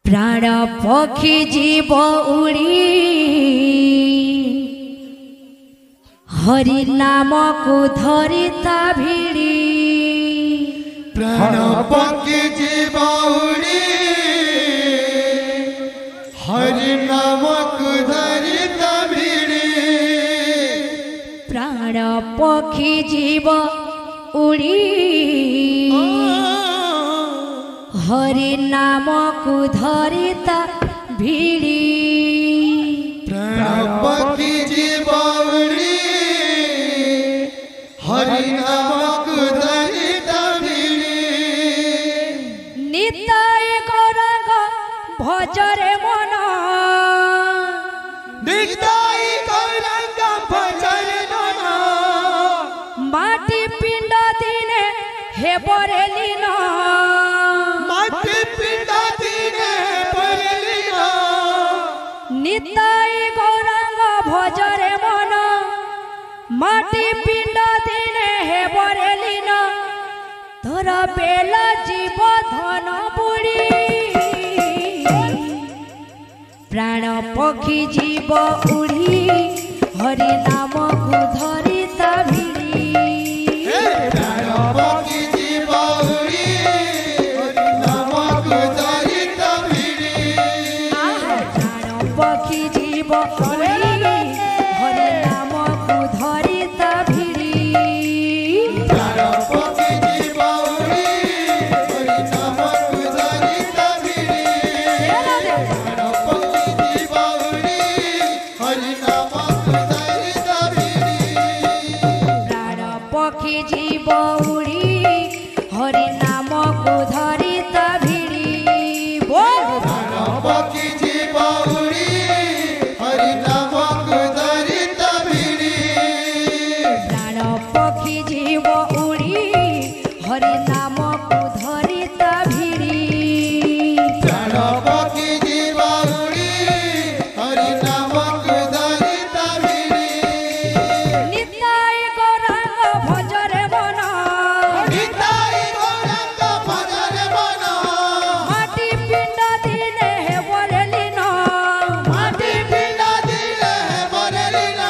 प्राण पक्षी जीव उड़ी हरि नाम को धरिता भिड़ी प्राण पक्षी जीव उड़ी हरि नाम को धरिता भिड़ी प्राण पक्षी जीव उड़ी हरि नाम को धरिता भिड़ी प्राण पक्षी जीव उड़ी हरि नाम को धरिता भिड़ी निताय गौरंग भजरे मन निताय गौरंग भजरे मन माटी पिंड दिने हे बरे लीन माटी पिंड दिने बरे लीन निताय गौरंग भजरे मन माटी पिंड दिने हे बरे लीन तोर बेला जीव धन बुड़ी प्राण पक्षी जीव उड़ी हरि नाम को धरिता भिड़ी प्राण पक्षी जीव उड़ी हरि नाम को धरिता भिड़ी प्राण पक्षी जीव उड़ी हरि नाम को धरिता भिड़ी प्राण पक्षी जीव उड़ी हरि नाम को धरिता भिड़ी प्राण पक्षी जीव उड़ी हरि नाम को धरिता भिड़ी प्राण पक्षी जीव उड़ी हरि नाम को धरिता भिड़ी बोल प्राण पक्षी जीव उड़ी हरि नाम को धरिता भिड़ी प्राण पक्षी जीव उड़ी हरि नाम को धरिता भिड़ी प्राण पक्षी जीव उड़ी हरि नाम को धरिता भिड़ी निताय गौरंग भजरे मन निताय गौरंग भजरे मन माटी पिंड दिने हे बरे लीन माटी पिंड दिने बरे लीन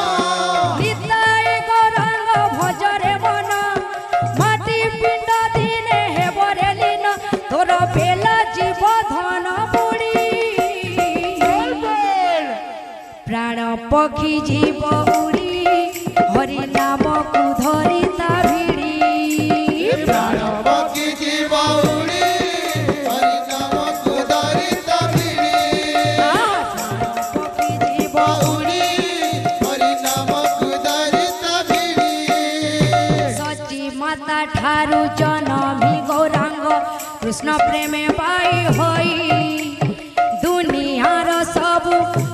निताय गौरंग भजरे मन माटी पिंड दिने हे बरे लीन तोर बेला जीव धन बुड़ी प्राण पक्षी जीव उड़ी हरि नाम को धरिता भिड़ी प्राण पक्षी जीव उड़ी हरि नाम को धरिता भिड़ी पक्षी जीव उड़ी हरि नाम को धरिता भिड़ी सची माता ठारू जनमी गौरांग कृष्ण प्रेमे पाई होई दुनियार सब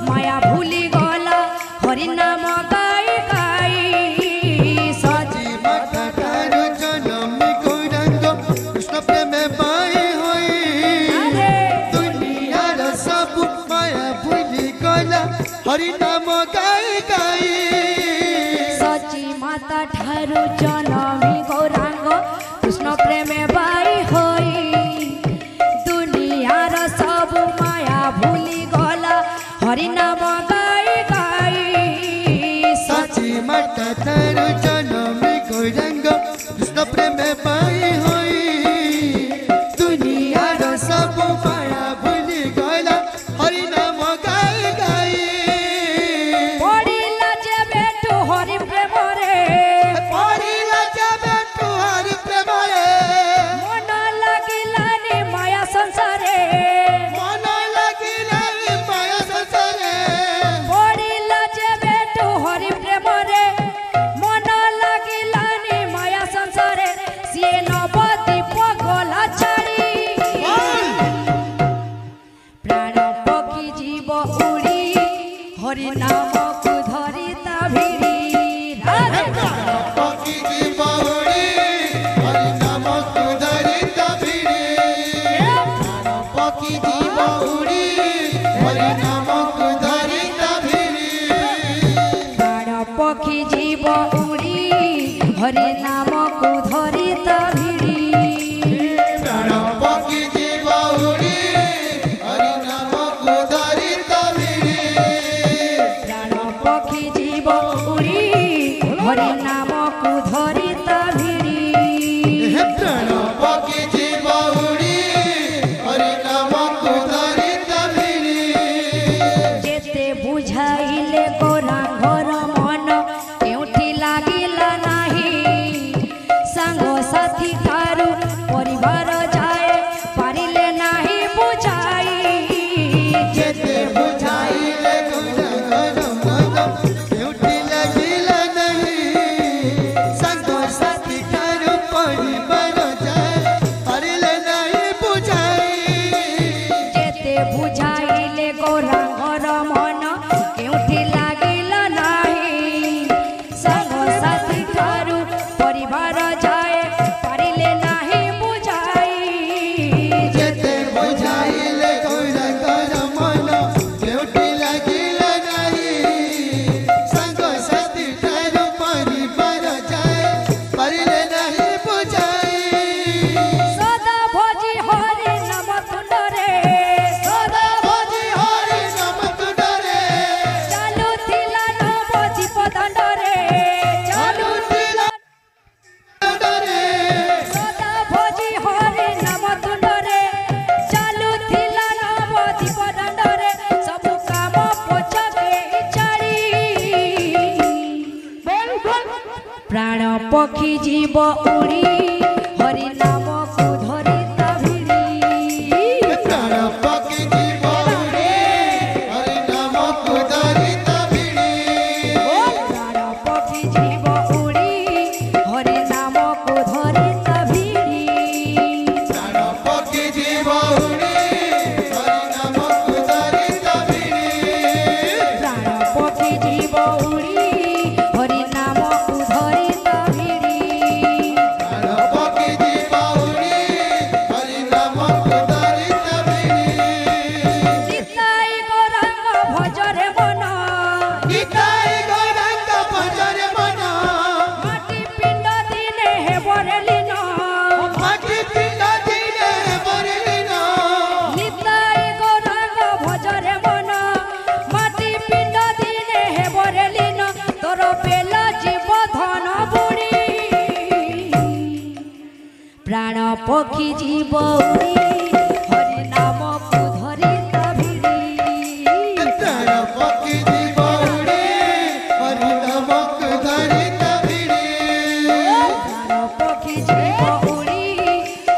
माया भूली गला हरि नाम गाई गाई सची माता ठारू जनमी गौरांग कृष्ण प्रेमे पाई होई दुनियार सब माया भूली गला हरि नाम गाई गाई सची माता ठारू जनमी गौरांग कृष्ण प्रेमे बाई होई दुनियार सब माया भूली गला हरि नाम गाई गाई सची माता ठारू जनमी गौरांग कृष्ण प्रेमे पाई होई दुनियार सब माया भूली गला हरि नाम गाई गाई पड़िला जे बेटू हरि प्रेम रे पढ़िला जाबे तुहारी प्रेमरे मन लागिलानी माया संसारे मन लागिला रे माया संसारे पड़िला जे बेटू हरि प्रेम रे मन लागिलानी माया संसारे सिए नवदीप गला छाड़ी प्राण पक्षी जीव उड़ी हरि नाम को धरिता भिड़ी पक्षी जीव उड़ी हरि नाम को धरिता भिड़ी पक्षी जीव उड़ी हरि नाम को धरिता भिड़ी प्राण पक्षी जीव उड़ी हरि नाम को धरिता भिड़ी प्राण पक्षी जीव उड़ी हरि नाम ଯେତେ ବୁଝାଇଲେ ଗୌରାଙ୍ଗର ମନ କେଉଁଠି ଲାଗିଲା ନାହିଁ ସାଙ୍ଗସାଥି ଠାରୁ ପରିବାର ଯାଏ ପାରିଲେ ନାହିଁ ବୁଝାଇ ଯେତେ ବୁଝାଇଲେ ଗୌରାଙ୍ଗର ମନ କେଉଁଠି ଲାଗିଲା ନାହିଁ ସାଙ୍ଗସାଥି ଠାରୁ ପରିବାର ଯାଏ ପାରିଲେ ନାହିଁ ବୁଝାଇ ସଦା ଭୋଜି ହରି ନାମ ତୁଣ୍ଡରେ ସଦା ଭୋଜି ହରି ନାମ ତୁଣ୍ଡରେ ଚାଲୁଥିଲା ନବ ଦୀପ ଦଣ୍ଡରେ ଚାଲୁଥିଲା ତୁଣ୍ଡରେ ସଦା ଭୋଜି ହରି ନାମ ତୁଣ୍ଡରେ ଚାଲୁଥିଲା ନବ ଦୀପ ଦଣ୍ଡରେ ସବୁ କାମ ପଛକେ ଛାଡ଼ି ପ୍ରାଣ ପକ୍ଷୀ ଜୀବ ଉଡ଼ି ହରି ନାମକୁ ଧରି ତା ଭିଡ଼ି ପ୍ରାଣ ପକ୍ଷୀ ଜୀବ ଉଡ଼ି ହରି ନାମକୁ ଧରି ତା ଭିଡ଼ି ପ୍ରାଣ ପକ୍ଷୀ ଜୀବ ଉଡ଼ି ହରି ନାମକୁ ଧରି ତା ଭିଡ଼ି ପ୍ରାଣ ପକ୍ଷୀ ଜୀବ ଉଡ଼ି ହରି ନାମକୁ ଧରି ତା ଭିଡ଼ି ପ୍ରାଣ ପକ୍ଷୀ ଜୀବ ଉଡ଼ି ହରି ନାମକୁ ଧରି ତା ଭିଡ଼ି ପ୍ରାଣ ପକ୍ଷୀ ଜୀବ ଉଡ଼ି ହରି ନାମକୁ ଧରି ତା ଭିଡ଼ି ନିତାଇ ଗୌରାଙ୍ଗ ଭଜରେ ମନ ଗୀତାଇ ଗୌରାଙ୍ଗ ଭଜରେ ମନ ମାଟି ପିଣ୍ଡ ଦିନେ ହେବରେ ଲୀନ ମାଟି ପିଣ୍ଡ ଦିନେ ହେବରେ ଲୀନ ନିତାଇ ଗୌରାଙ୍ଗ ଭଜରେ ମନ ମାଟି ପିଣ୍ଡ ଦିନେ ହେବରେ ଲୀନ ତୋର ବେଲ ଜୀବ ଧନ ବୁଡ଼ି ପ୍ରାଣ ପକ୍ଷୀ ଜୀବ ଉଡ଼ି ହରି ନାମକୁ ଧରି ତା ଭିଡ଼ି ପ୍ରାଣ ପକ୍ଷୀ ଜୀବ ଉଡ଼ି ହରି ନାମକୁ ଧରି ତା ଭିଡ଼ି ପ୍ରାଣ ପକ୍ଷୀ ଜୀବ ଉଡ଼ି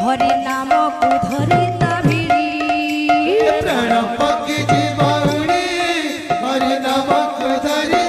ହରି ନାମକୁ ଧରି ତା ଭିଡ଼ି ପ୍ରାଣ ପକ୍ଷୀ ଜୀବ ଉଡ଼ି ହରି ନାମକୁ ଧରି